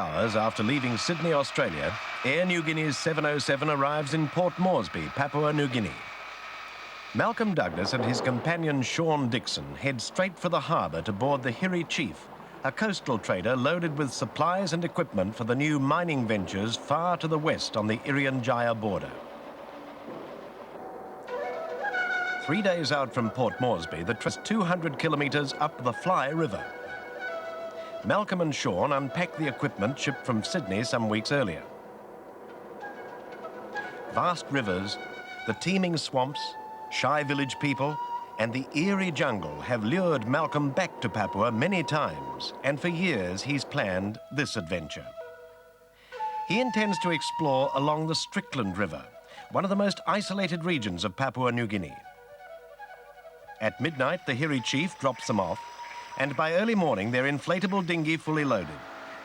hours after leaving Sydney, Australia, Air Niugini's 707 arrives in Port Moresby, Papua New Guinea. Malcolm Douglas and his companion Sean Dixon head straight for the harbour to board the Hiri Chief, a coastal trader loaded with supplies and equipment for the new mining ventures far to the west on the Irian Jaya border. 3 days out from Port Moresby, the trip is 200 kilometres up the Fly River. Malcolm and Sean unpack the equipment shipped from Sydney some weeks earlier. Vast rivers, the teeming swamps, shy village people, and the eerie jungle have lured Malcolm back to Papua many times, and for years he's planned this adventure. He intends to explore along the Strickland River, one of the most isolated regions of Papua New Guinea. At midnight, the Hiri Chief drops them off, and by early morning, their inflatable dinghy fully loaded.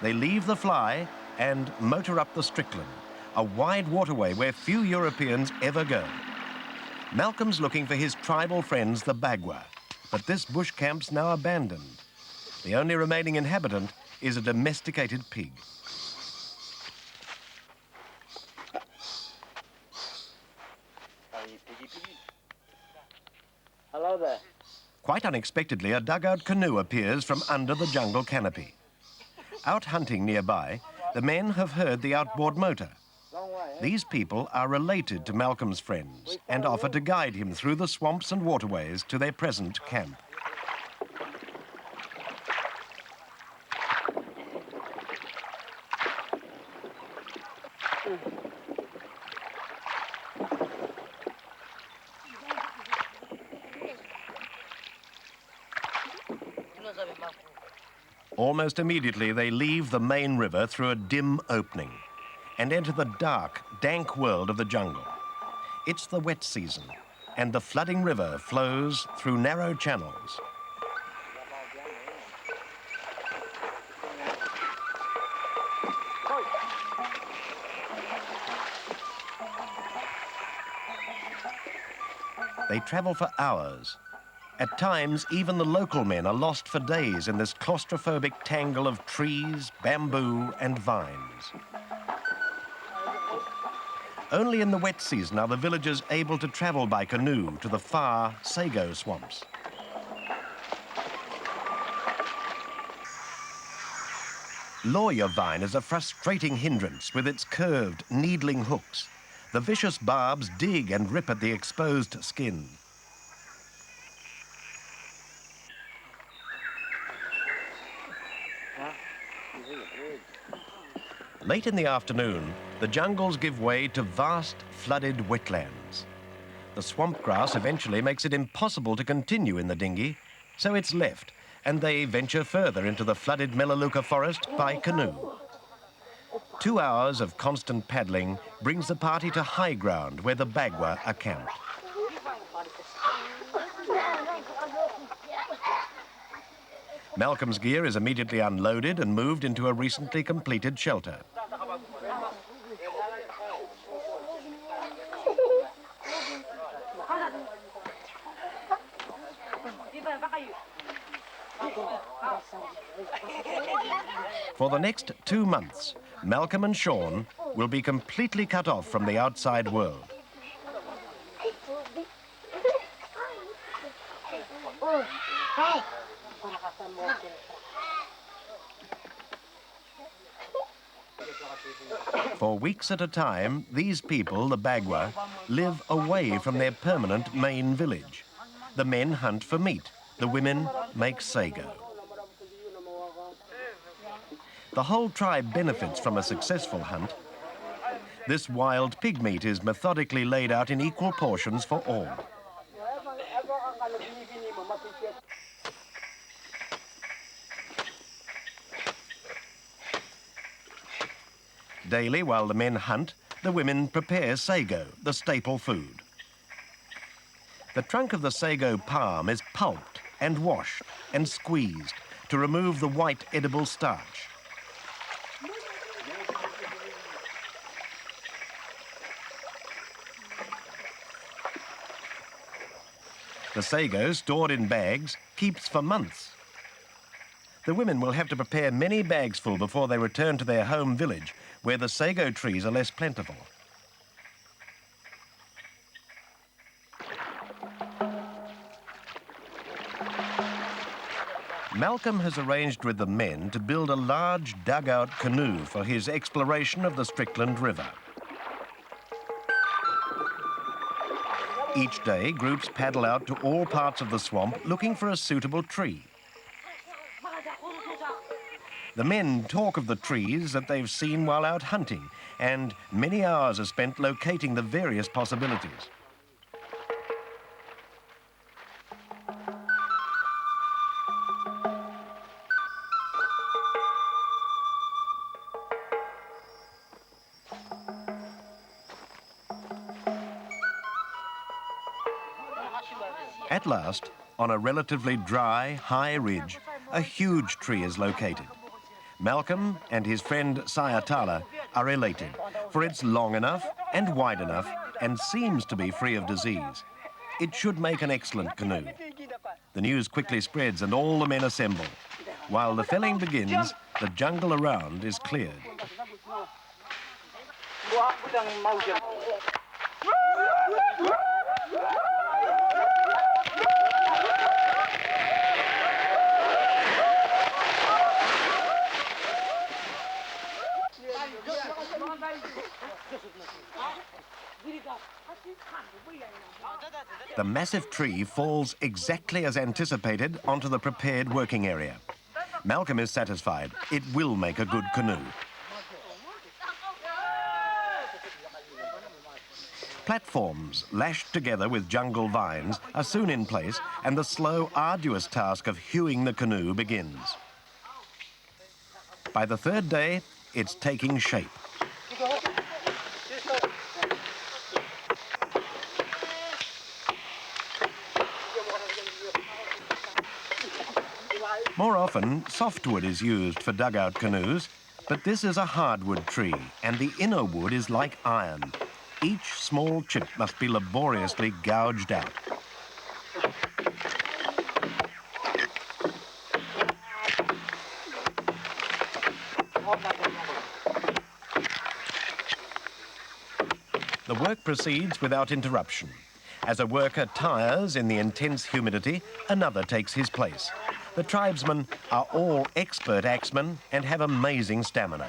They leave the Fly and motor up the Strickland, a wide waterway where few Europeans ever go. Malcolm's looking for his tribal friends, the Bagwa, but this bush camp's now abandoned. The only remaining inhabitant is a domesticated pig. Hello there. Quite unexpectedly, a dugout canoe appears from under the jungle canopy. Out hunting nearby, the men have heard the outboard motor. These people are related to Malcolm's friends and offer to guide him through the swamps and waterways to their present camp. Almost immediately, they leave the main river through a dim opening and enter the dark, dank world of the jungle. It's the wet season, and the flooding river flows through narrow channels. They travel for hours. At times, even the local men are lost for days in this claustrophobic tangle of trees, bamboo, and vines. Only in the wet season are the villagers able to travel by canoe to the far sago swamps. Lawyer vine is a frustrating hindrance with its curved, needling hooks. The vicious barbs dig and rip at the exposed skin. Late in the afternoon, the jungles give way to vast, flooded wetlands. The swamp grass eventually makes it impossible to continue in the dinghy, so it's left, and they venture further into the flooded Melaleuca forest by canoe. 2 hours of constant paddling brings the party to high ground where the Bagwa are camped. Malcolm's gear is immediately unloaded and moved into a recently completed shelter. For the next 2 months, Malcolm and Sean will be completely cut off from the outside world. For weeks at a time, these people, the Bagwa, live away from their permanent main village. The men hunt for meat. The women make sago. The whole tribe benefits from a successful hunt. This wild pig meat is methodically laid out in equal portions for all. Daily, while the men hunt, the women prepare sago, the staple food. The trunk of the sago palm is pulped and washed and squeezed to remove the white edible starch. The sago, stored in bags, keeps for months. The women will have to prepare many bags full before they return to their home village, where the sago trees are less plentiful. Malcolm has arranged with the men to build a large dugout canoe for his exploration of the Strickland River. Each day, groups paddle out to all parts of the swamp looking for a suitable tree. The men talk of the trees that they've seen while out hunting, and many hours are spent locating the various possibilities. At last, on a relatively dry, high ridge, a huge tree is located. Malcolm and his friend Sayatala are elated, for it's long enough and wide enough and seems to be free of disease. It should make an excellent canoe. The news quickly spreads and all the men assemble. While the felling begins, the jungle around is cleared. The massive tree falls exactly as anticipated onto the prepared working area. Malcolm is satisfied. It will make a good canoe. Platforms lashed together with jungle vines are soon in place, and the slow, arduous task of hewing the canoe begins. By the third day, it's taking shape. More often, softwood is used for dugout canoes, but this is a hardwood tree, and the inner wood is like iron. Each small chip must be laboriously gouged out. The work proceeds without interruption. As a worker tires in the intense humidity, another takes his place. The tribesmen are all expert axemen and have amazing stamina.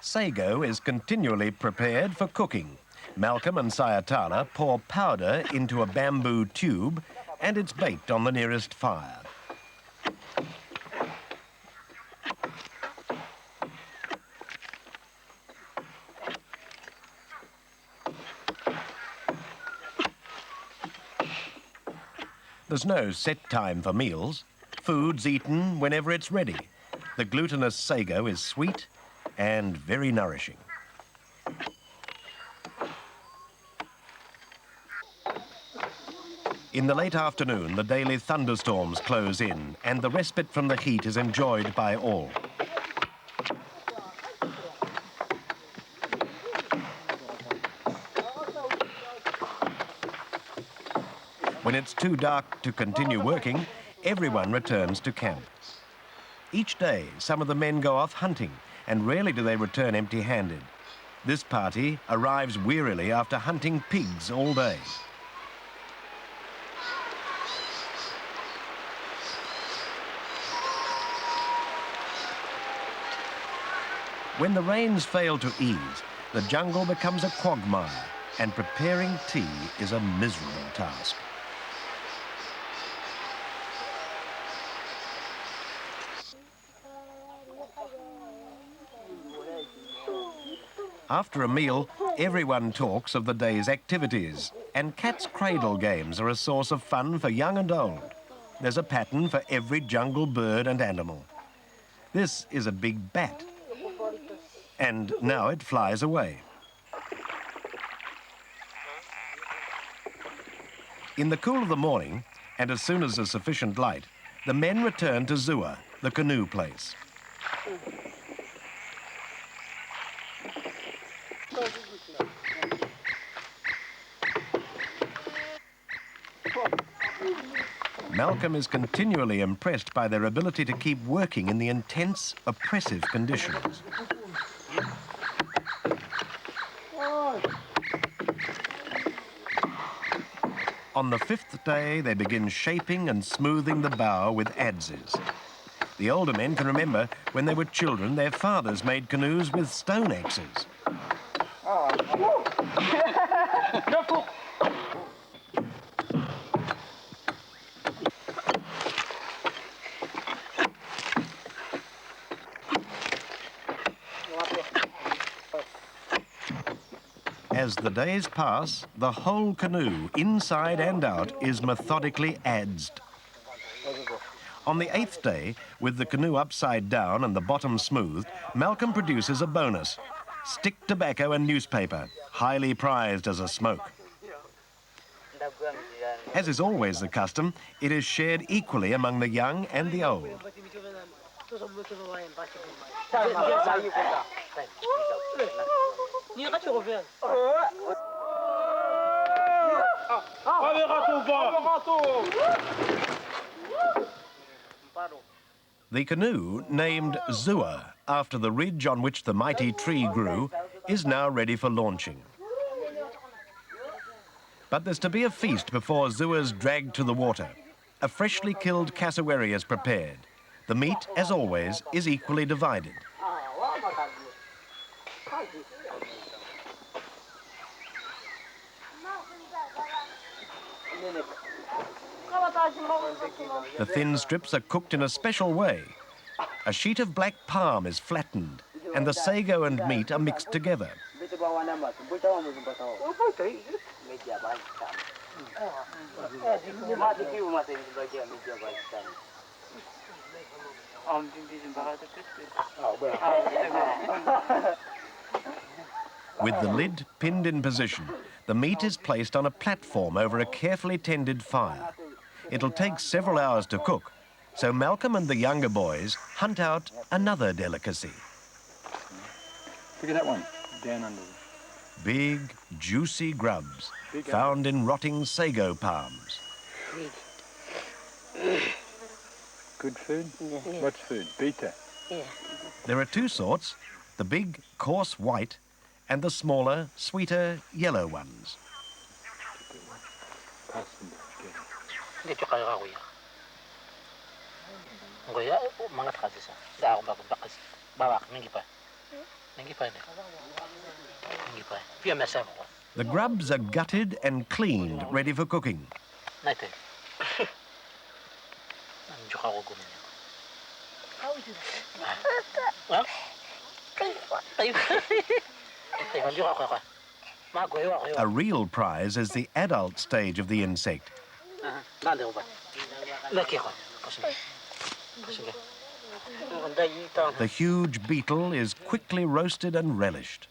Sago is continually prepared for cooking. Malcolm and Sayatala pour powder into a bamboo tube and it's baked on the nearest fire. There's no set time for meals. Food's eaten whenever it's ready. The glutinous sago is sweet and very nourishing. In the late afternoon, the daily thunderstorms close in, and the respite from the heat is enjoyed by all. When it's too dark to continue working, everyone returns to camp. Each day, some of the men go off hunting, and rarely do they return empty-handed. This party arrives wearily after hunting pigs all day. When the rains fail to ease, the jungle becomes a quagmire, and preparing tea is a miserable task. After a meal, everyone talks of the day's activities, and cat's cradle games are a source of fun for young and old. There's a pattern for every jungle bird and animal. This is a big bat, and now it flies away. In the cool of the morning, and as soon as there's sufficient light, the men return to Zua, the canoe place. Malcolm is continually impressed by their ability to keep working in the intense, oppressive conditions. On the 5th day, they begin shaping and smoothing the bow with adzes. The older men can remember when they were children, their fathers made canoes with stone axes. As the days pass, the whole canoe, inside and out, is methodically adzed. On the 8th day, with the canoe upside down and the bottom smoothed, Malcolm produces a bonus: stick tobacco and newspaper, highly prized as a smoke. As is always the custom, it is shared equally among the young and the old. The canoe, named Zua, after the ridge on which the mighty tree grew, is now ready for launching. But there's to be a feast before Zua's dragged to the water. A freshly killed cassowary is prepared. The meat, as always, is equally divided. The thin strips are cooked in a special way. A sheet of black palm is flattened, and the sago and meat are mixed together. With the lid pinned in position, the meat is placed on a platform over a carefully tended fire. It'll take several hours to cook, so Malcolm and the younger boys hunt out another delicacy. Look at that one, down under. Big, juicy grubs found in rotting sago palms. Good food? Yeah. What's food? Beta? Yeah. There are two sorts, the big, coarse white and the smaller, sweeter, yellow ones. Pass them together. Dito kayo kuya. Kuya, mga kasi sa. Da ako bakas. Bawak mingi pa. Mingi pa na. Mingi pa. Pia masa ko. The grubs are gutted and cleaned, ready for cooking. Naite. Nandiyo ka ko gumin. How is it? Ha? Kayo. A real prize is the adult stage of the insect. The huge beetle is quickly roasted and relished.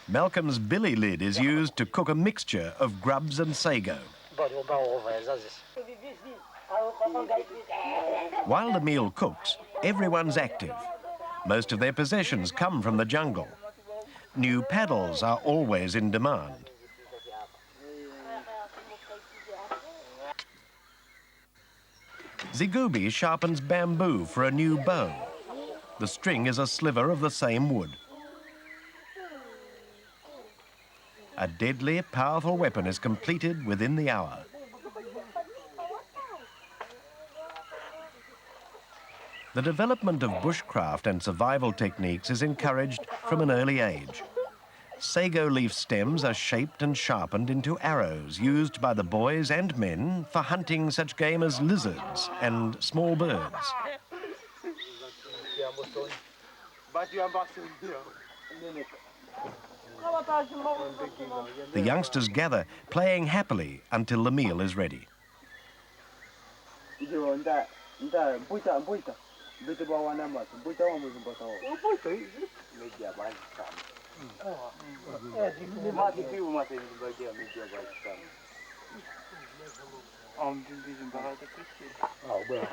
Malcolm's billy lid is used to cook a mixture of grubs and sago. While the meal cooks, everyone's active. Most of their possessions come from the jungle. New paddles are always in demand. Zigubi sharpens bamboo for a new bow. The string is a sliver of the same wood. A deadly, powerful weapon is completed within the hour. The development of bushcraft and survival techniques is encouraged from an early age. Sago leaf stems are shaped and sharpened into arrows used by the boys and men for hunting such game as lizards and small birds. The youngsters gather, playing happily until the meal is ready. Oh, well.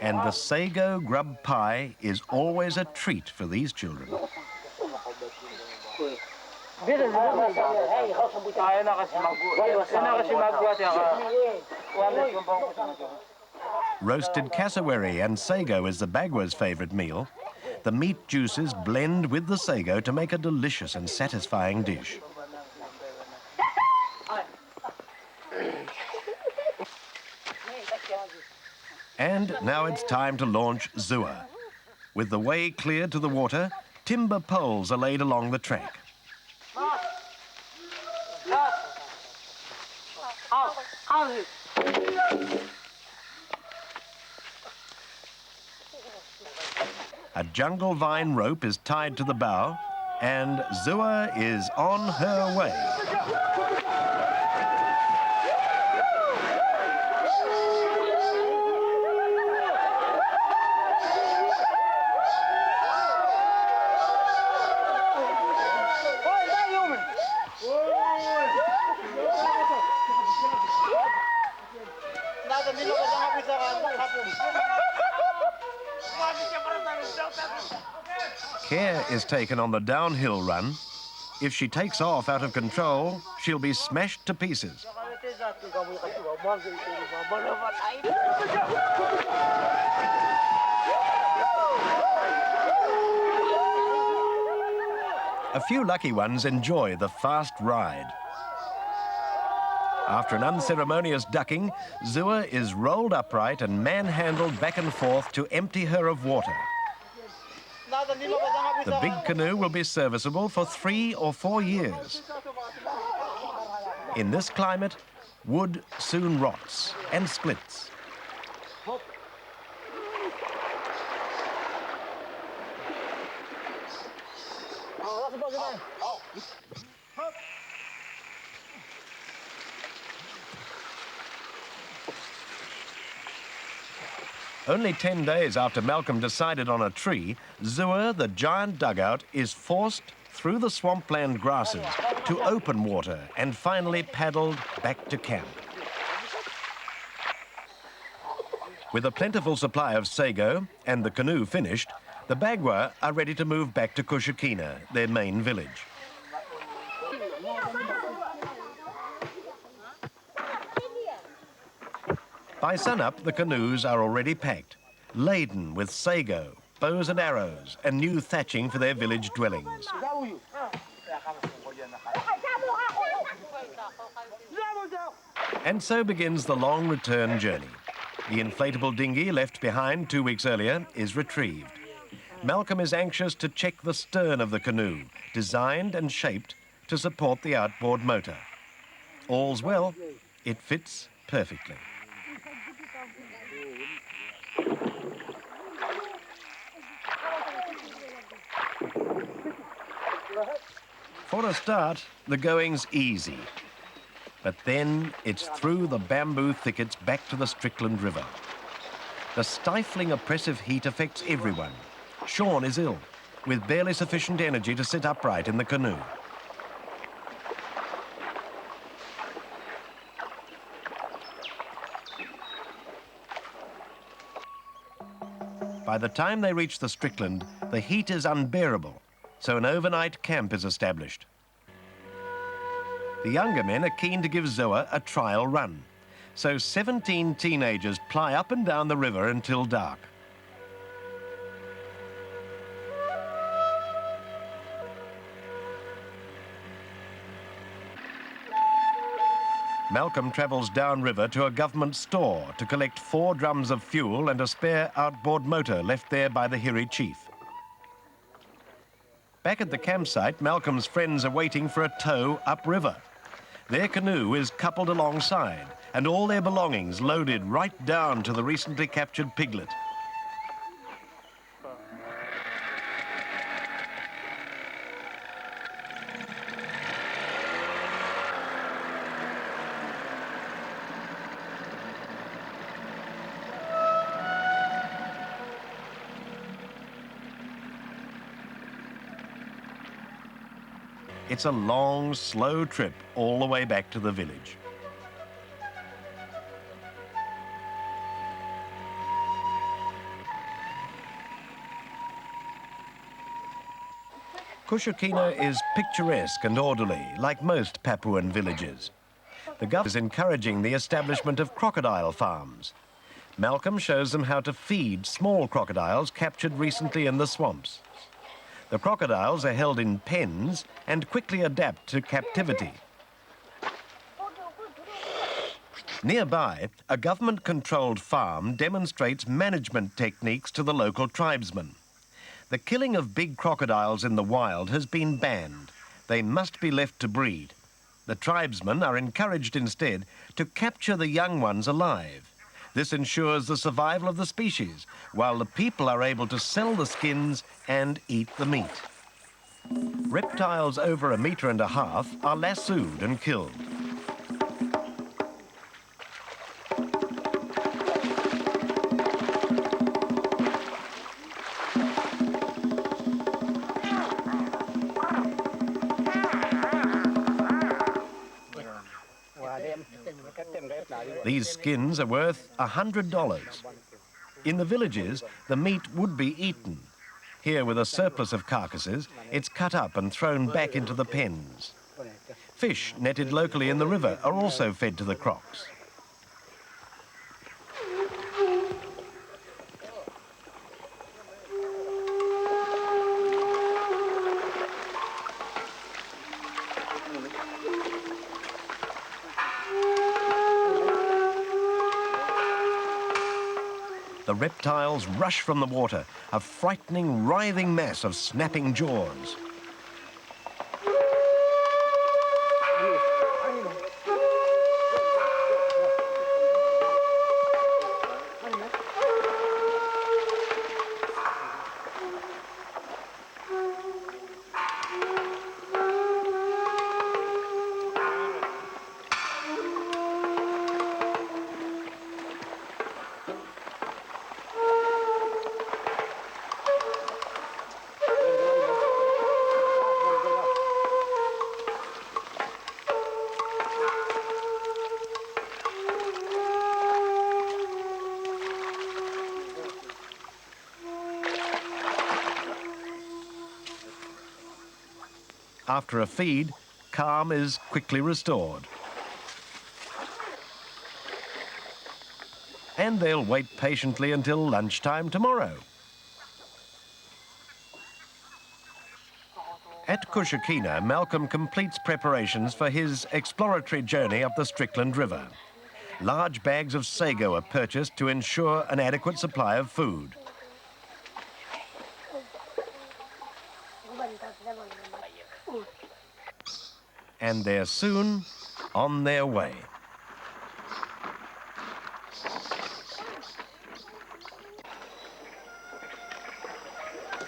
And the sago grub pie is always a treat for these children. Roasted cassowary and sago is the Bagwa's favourite meal. The meat juices blend with the sago to make a delicious and satisfying dish. And now it's time to launch Zua. With the way cleared to the water, timber poles are laid along the track. A jungle vine rope is tied to the bow, and Zua is on her way. Care is taken on the downhill run. If she takes off out of control, she'll be smashed to pieces. A few lucky ones enjoy the fast ride. After an unceremonious ducking, Zua is rolled upright and manhandled back and forth to empty her of water. The big canoe will be serviceable for 3 or 4 years. In this climate, wood soon rots and splits. Only 10 days after Malcolm decided on a tree, Zua, the giant dugout, is forced through the swampland grasses to open water and finally paddled back to camp. With a plentiful supply of sago and the canoe finished, the Bagwa are ready to move back to Kushikina, their main village. By sunup, the canoes are already packed, laden with sago, bows and arrows, and new thatching for their village dwellings. And so begins the long return journey. The inflatable dinghy left behind 2 weeks earlier is retrieved. Malcolm is anxious to check the stern of the canoe, designed and shaped to support the outboard motor. All's well, it fits perfectly. For a start, the going's easy. But then it's through the bamboo thickets back to the Strickland River. The stifling, oppressive heat affects everyone. Sean is ill, with barely sufficient energy to sit upright in the canoe. By the time they reach the Strickland, the heat is unbearable, so an overnight camp is established. The younger men are keen to give Zua a trial run, so 17 teenagers ply up and down the river until dark. Malcolm travels downriver to a government store to collect 4 drums of fuel and a spare outboard motor left there by the Hiri chief. Back at the campsite, Malcolm's friends are waiting for a tow upriver. Their canoe is coupled alongside and all their belongings loaded right down to the recently captured piglet. It's a long, slow trip all the way back to the village. Kushikina is picturesque and orderly, like most Papuan villages. The government is encouraging the establishment of crocodile farms. Malcolm shows them how to feed small crocodiles captured recently in the swamps. The crocodiles are held in pens and quickly adapt to captivity. Nearby, a government-controlled farm demonstrates management techniques to the local tribesmen. The killing of big crocodiles in the wild has been banned. They must be left to breed. The tribesmen are encouraged instead to capture the young ones alive. This ensures the survival of the species, while the people are able to sell the skins and eat the meat. Reptiles over 1.5 meters are lassoed and killed. These skins are worth $100. In the villages, the meat would be eaten. Here, with a surplus of carcasses, it's cut up and thrown back into the pens. Fish netted locally in the river are also fed to the crocs. The reptiles rush from the water, a frightening, writhing mass of snapping jaws. After a feed, calm is quickly restored. And they'll wait patiently until lunchtime tomorrow. At Kushikina, Malcolm completes preparations for his exploratory journey up the Strickland River. Large bags of sago are purchased to ensure an adequate supply of food. And they're soon on their way.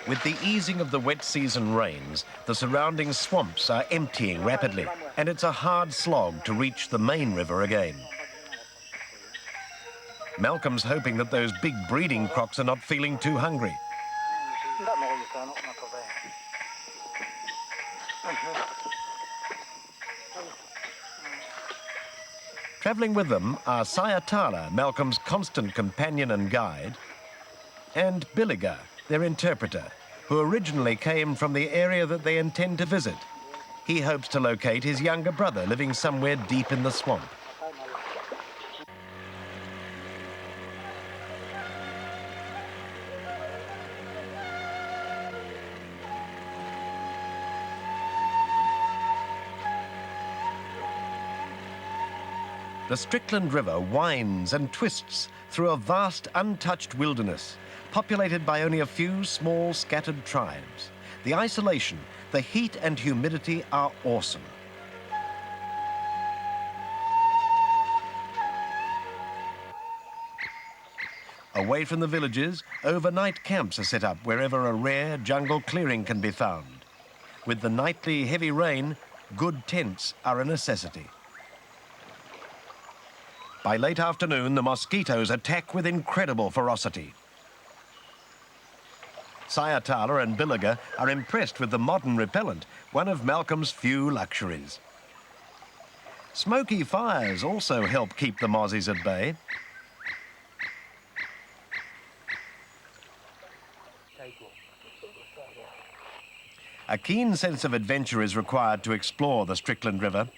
With the easing of the wet season rains, the surrounding swamps are emptying rapidly, and it's a hard slog to reach the main river again. Malcolm's hoping that those big breeding crocs are not feeling too hungry. Travelling with them are Sayatala, Malcolm's constant companion and guide, and Biliga, their interpreter, who originally came from the area that they intend to visit. He hopes to locate his younger brother living somewhere deep in the swamp. The Strickland River winds and twists through a vast, untouched wilderness, populated by only a few small, scattered tribes. The isolation, the heat and humidity are awesome. Away from the villages, overnight camps are set up wherever a rare jungle clearing can be found. With the nightly heavy rain, good tents are a necessity. By late afternoon, the mosquitoes attack with incredible ferocity. Sayatala and Biliga are impressed with the modern repellent, one of Malcolm's few luxuries. Smoky fires also help keep the mozzies at bay. A keen sense of adventure is required to explore the Strickland River.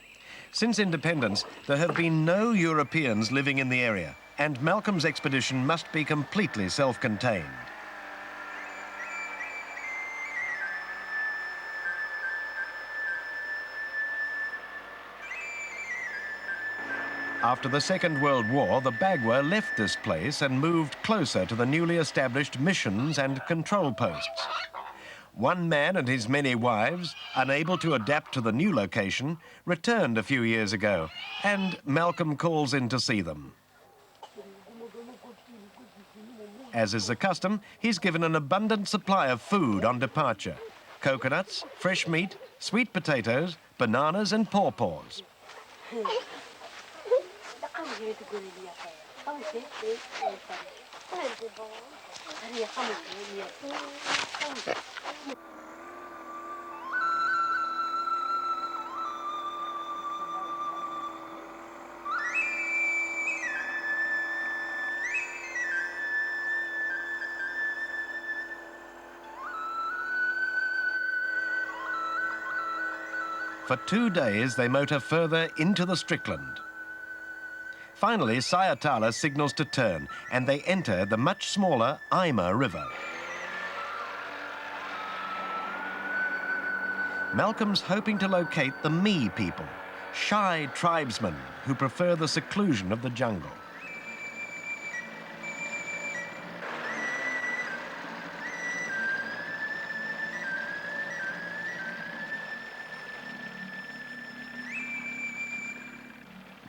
Since independence, there have been no Europeans living in the area, and Malcolm's expedition must be completely self-contained. After the Second World War, the Bagwa left this place and moved closer to the newly established missions and control posts. One man and his many wives, unable to adapt to the new location, returned a few years ago, and Malcolm calls in to see them. As is the custom, he's given an abundant supply of food on departure: coconuts, fresh meat, sweet potatoes, bananas and pawpaws. For 2 days, they motor further into the Strickland. Finally, Sayatala signals to turn, and they enter the much smaller Ima River. Malcolm's hoping to locate the Me people, shy tribesmen who prefer the seclusion of the jungle.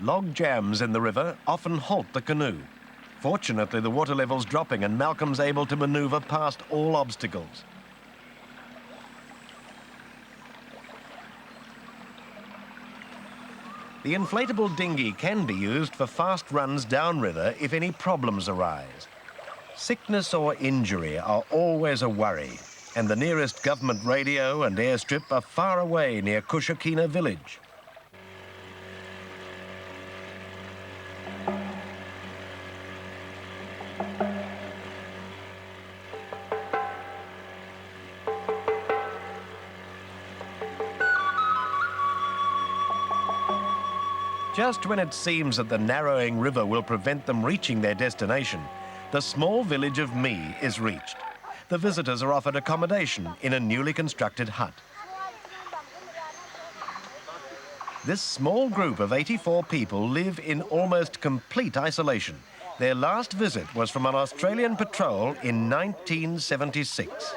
Log jams in the river often halt the canoe. Fortunately, the water level's dropping and Malcolm's able to maneuver past all obstacles. The inflatable dinghy can be used for fast runs downriver if any problems arise. Sickness or injury are always a worry, and the nearest government radio and airstrip are far away near Kushakina village. Just when it seems that the narrowing river will prevent them reaching their destination, the small village of Me is reached. The visitors are offered accommodation in a newly constructed hut. This small group of 84 people live in almost complete isolation. Their last visit was from an Australian patrol in 1976.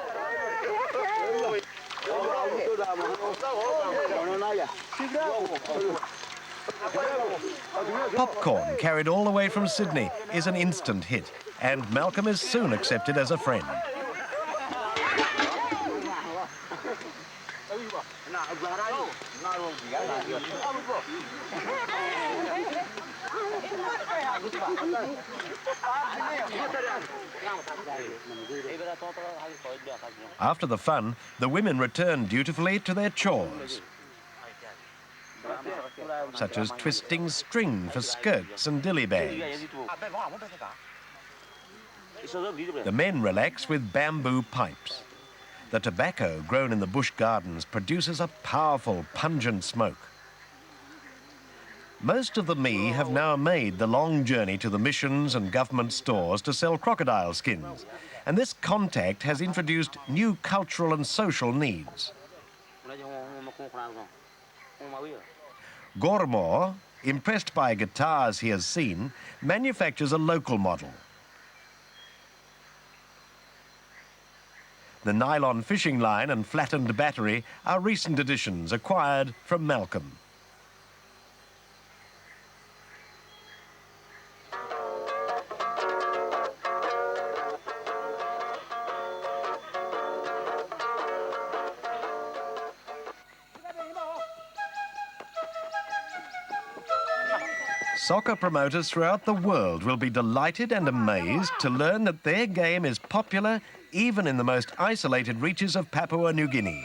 Popcorn, carried all the way from Sydney, is an instant hit, and Malcolm is soon accepted as a friend. After the fun, the women return dutifully to their chores, such as twisting string for skirts and dilly bags. The men relax with bamboo pipes. The tobacco grown in the bush gardens produces a powerful, pungent smoke. Most of the Me have now made the long journey to the missions and government stores to sell crocodile skins, and this contact has introduced new cultural and social needs. Gormore, impressed by guitars he has seen, manufactures a local model. The nylon fishing line and flattened battery are recent additions acquired from Malcolm. Soccer promoters throughout the world will be delighted and amazed to learn that their game is popular even in the most isolated reaches of Papua New Guinea.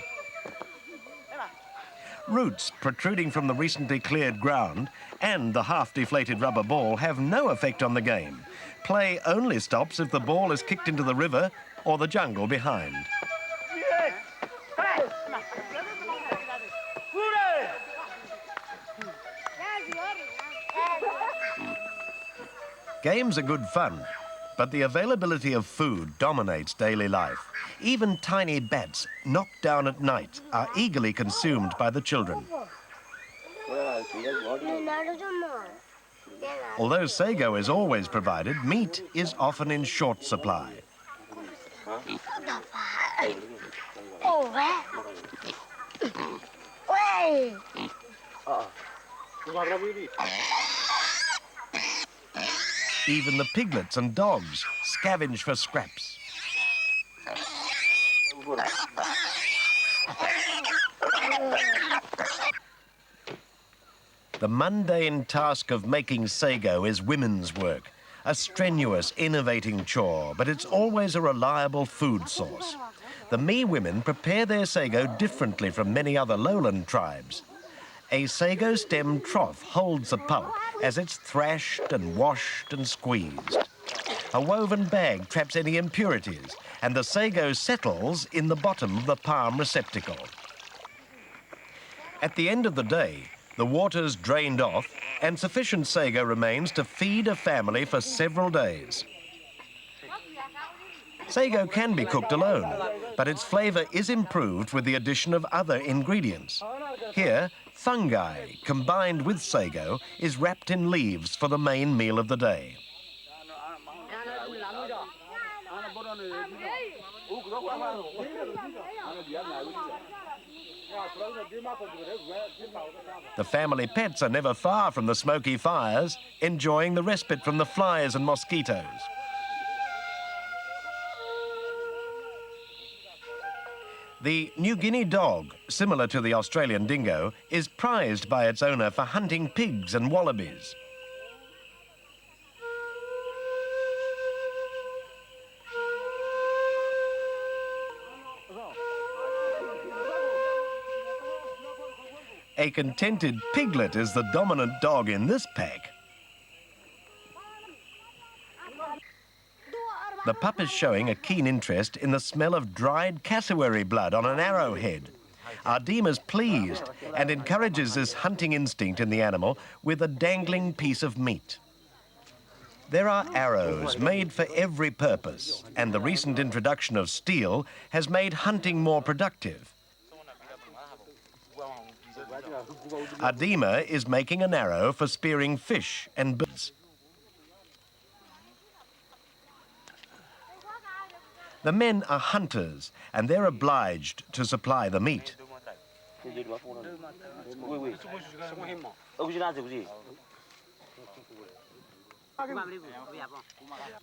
Roots protruding from the recently cleared ground and the half-deflated rubber ball have no effect on the game. Play only stops if the ball is kicked into the river or the jungle behind. Games are good fun, but the availability of food dominates daily life. Even tiny bats knocked down at night are eagerly consumed by the children. Although sago is always provided, meat is often in short supply. Even the piglets and dogs scavenge for scraps. The mundane task of making sago is women's work, a strenuous, innovating chore, but it's always a reliable food source. The Mi women prepare their sago differently from many other lowland tribes. A sago stem trough holds the pulp as it's thrashed and washed and squeezed. A woven bag traps any impurities, and the sago settles in the bottom of the palm receptacle. At the end of the day, the water's drained off and sufficient sago remains to feed a family for several days. Sago can be cooked alone, but its flavour is improved with the addition of other ingredients. Here, fungi, combined with sago, is wrapped in leaves for the main meal of the day. The family pets are never far from the smoky fires, enjoying the respite from the flies and mosquitoes. The New Guinea dog, similar to the Australian dingo, is prized by its owner for hunting pigs and wallabies. A contented piglet is the dominant dog in this pack. The pup is showing a keen interest in the smell of dried cassowary blood on an arrowhead. Ardima's pleased and encourages this hunting instinct in the animal with a dangling piece of meat. There are arrows made for every purpose, and the recent introduction of steel has made hunting more productive. Ardima is making an arrow for spearing fish and birds. The men are hunters, and they're obliged to supply the meat.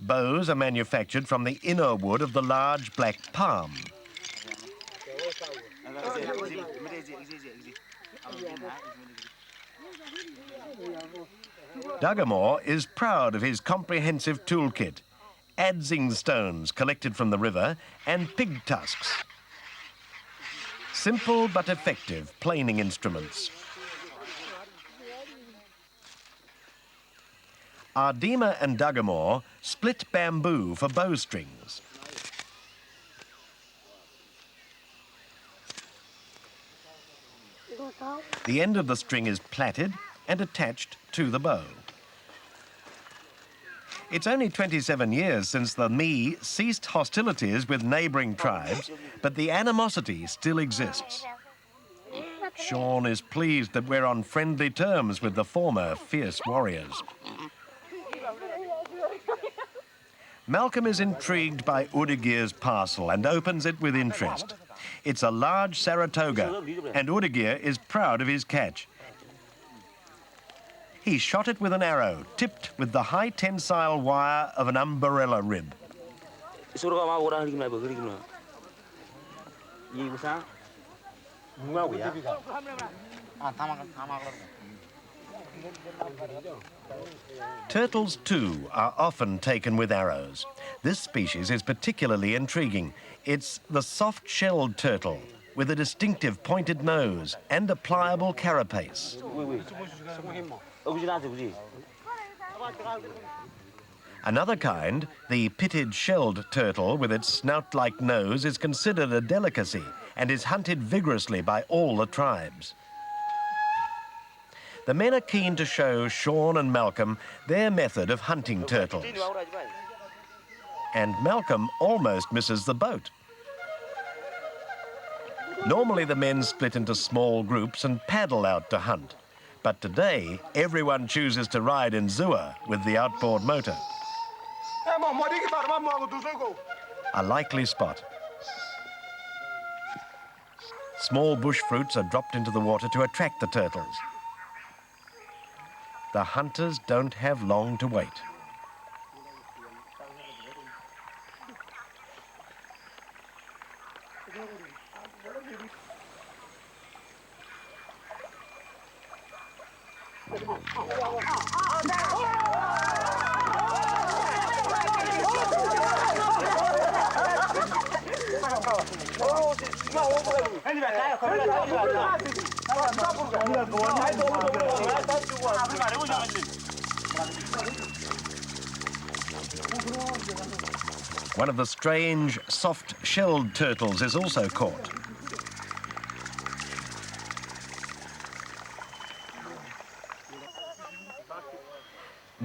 Bows are manufactured from the inner wood of the large black palm. Dugamore is proud of his comprehensive toolkit, adzing stones collected from the river and pig tusks. Simple but effective planing instruments. Ardima and Dugamore split bamboo for bowstrings. The end of the string is plaited and attached to the bow. It's only 27 years since the Mi ceased hostilities with neighbouring tribes, but the animosity still exists. Sean is pleased that we're on friendly terms with the former fierce warriors. Malcolm is intrigued by Udagir's parcel and opens it with interest. It's a large Saratoga, and Udagir is proud of his catch. He shot it with an arrow, tipped with the high tensile wire of an umbrella rib. Turtles, too, are often taken with arrows. This species is particularly intriguing. It's the soft-shelled turtle, with a distinctive pointed nose and a pliable carapace. Another kind, the pitted-shelled turtle with its snout-like nose, is considered a delicacy and is hunted vigorously by all the tribes. The men are keen to show Sean and Malcolm their method of hunting turtles. And Malcolm almost misses the boat. Normally the men split into small groups and paddle out to hunt. But today, everyone chooses to ride in Zua with the outboard motor. A likely spot. Small bush fruits are dropped into the water to attract the turtles. The hunters don't have long to wait. One of the strange, soft-shelled turtles is also caught.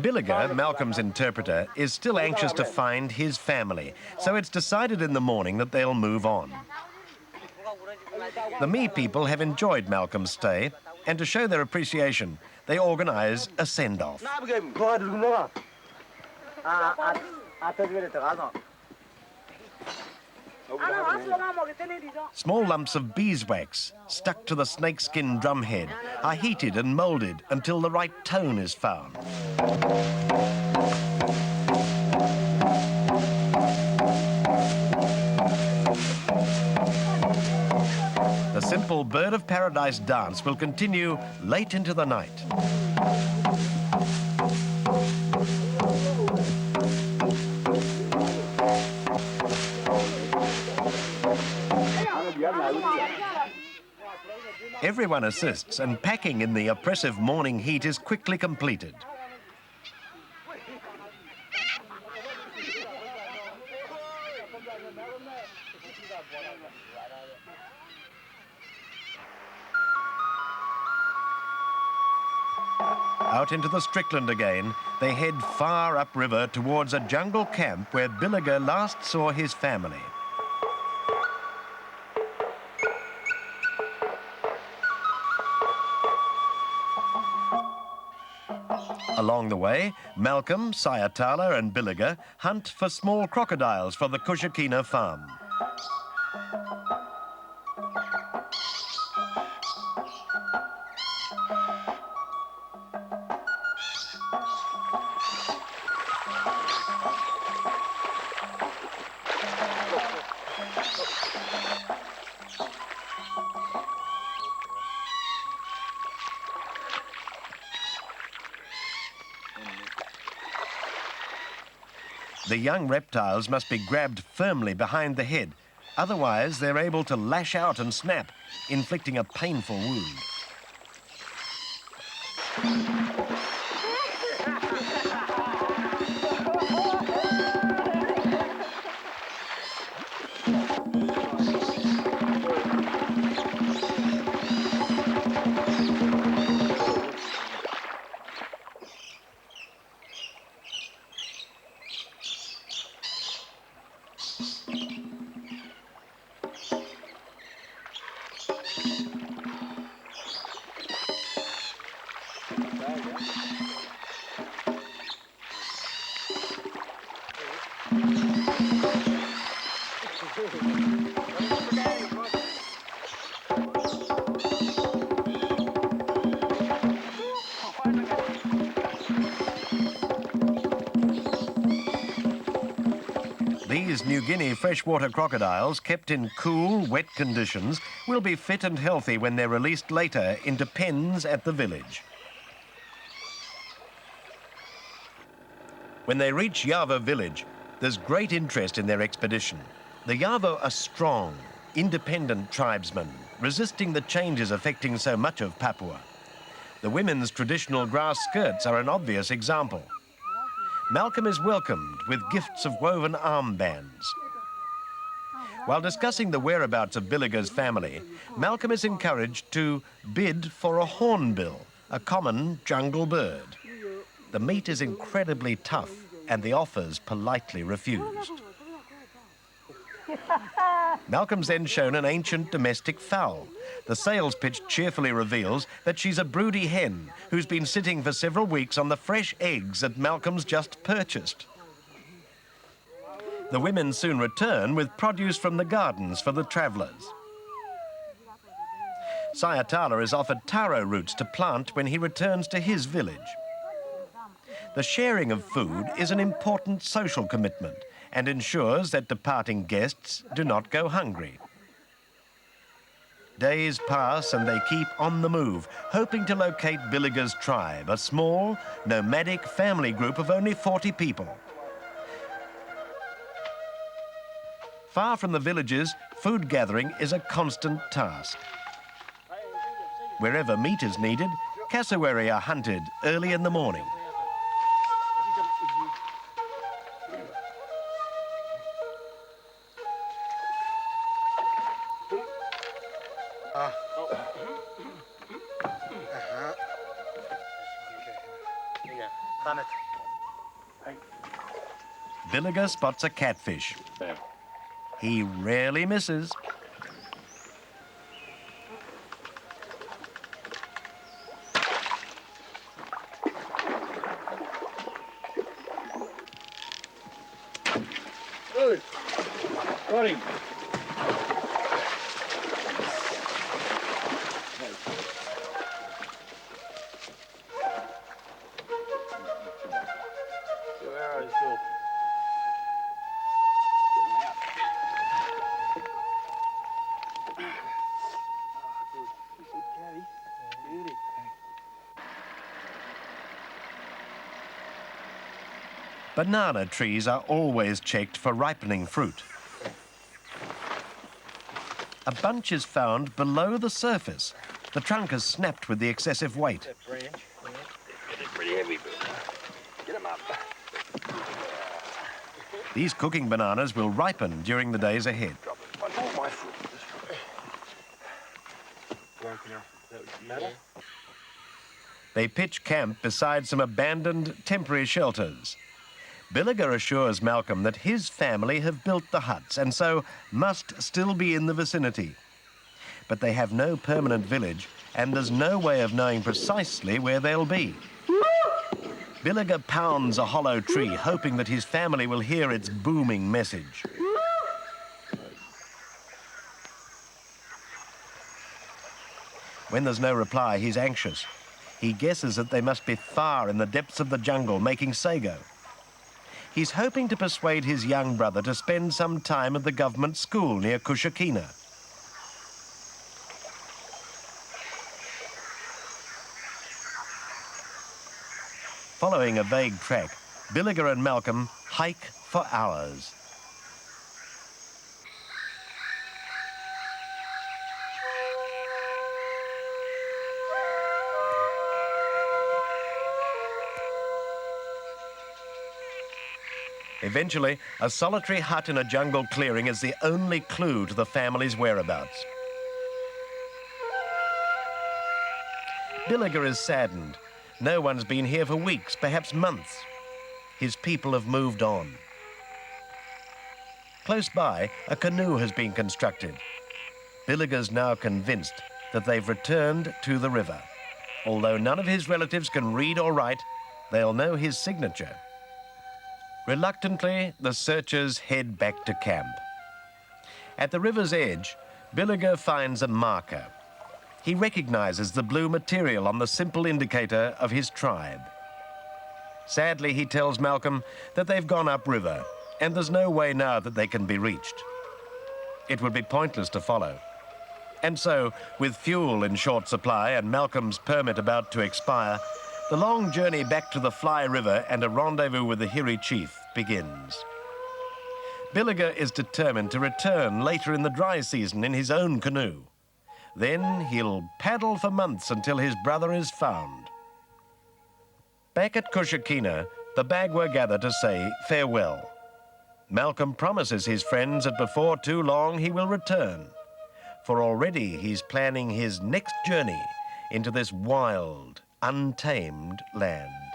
Billiger, Malcolm's interpreter, is still anxious to find his family, so it's decided in the morning that they'll move on. The Mee people have enjoyed Malcolm's stay, and to show their appreciation, they organise a send-off. Small lumps of beeswax, stuck to the snakeskin drumhead, are heated and moulded until the right tone is found. The simple Bird of Paradise dance will continue late into the night. Everyone assists, and packing in the oppressive morning heat is quickly completed. Out into the Strickland again, they head far upriver towards a jungle camp where Billiger last saw his family. Along the way, Malcolm, Sayatala and Billiger hunt for small crocodiles for the Kushakina farm. The young reptiles must be grabbed firmly behind the head, otherwise they're able to lash out and snap, inflicting a painful wound. These New Guinea freshwater crocodiles, kept in cool, wet conditions, will be fit and healthy when they're released later into pens at the village. When they reach Yavo village, there's great interest in their expedition. The Yavo are strong, independent tribesmen, resisting the changes affecting so much of Papua. The women's traditional grass skirts are an obvious example. Malcolm is welcomed with gifts of woven armbands. While discussing the whereabouts of Billiger's family, Malcolm is encouraged to bid for a hornbill, a common jungle bird. The meat is incredibly tough and the offers politely refused. Malcolm's then shown an ancient domestic fowl. The sales pitch cheerfully reveals that she's a broody hen who's been sitting for several weeks on the fresh eggs that Malcolm's just purchased. The women soon return with produce from the gardens for the travellers. Sayatala is offered taro roots to plant when he returns to his village. The sharing of food is an important social commitment and ensures that departing guests do not go hungry. Days pass and they keep on the move, hoping to locate Billiger's tribe, a small, nomadic family group of only 40 people. Far from the villages, food gathering is a constant task. Wherever meat is needed, cassowary are hunted early in the morning. Billiger spots a catfish. He rarely misses. Good. Got him. Banana trees are always checked for ripening fruit. A bunch is found below the surface. The trunk has snapped with the excessive weight. Pretty heavy. Get him up. These cooking bananas will ripen during the days ahead. My foot. Broken off. That would matter. They pitch camp beside some abandoned temporary shelters. Billiger assures Malcolm that his family have built the huts and so must still be in the vicinity. But they have no permanent village and there's no way of knowing precisely where they'll be. Billiger pounds a hollow tree, hoping that his family will hear its booming message. When there's no reply, he's anxious. He guesses that they must be far in the depths of the jungle making sago. He's hoping to persuade his young brother to spend some time at the government school near Kushakina. Following a vague track, Billiger and Malcolm hike for hours. Eventually, a solitary hut in a jungle clearing is the only clue to the family's whereabouts. Billiger is saddened. No one's been here for weeks, perhaps months. His people have moved on. Close by, a canoe has been constructed. Billiger's now convinced that they've returned to the river. Although none of his relatives can read or write, they'll know his signature. Reluctantly, the searchers head back to camp. At the river's edge, Billiger finds a marker. He recognizes the blue material on the simple indicator of his tribe. Sadly, he tells Malcolm that they've gone upriver and there's no way now that they can be reached. It would be pointless to follow. And so, with fuel in short supply and Malcolm's permit about to expire, the long journey back to the Fly River and a rendezvous with the Hiri chief begins. Billiger is determined to return later in the dry season in his own canoe. Then he'll paddle for months until his brother is found. Back at Kushakina, the Bagwa gather to say farewell. Malcolm promises his friends that before too long he will return, for already he's planning his next journey into this wild untamed land.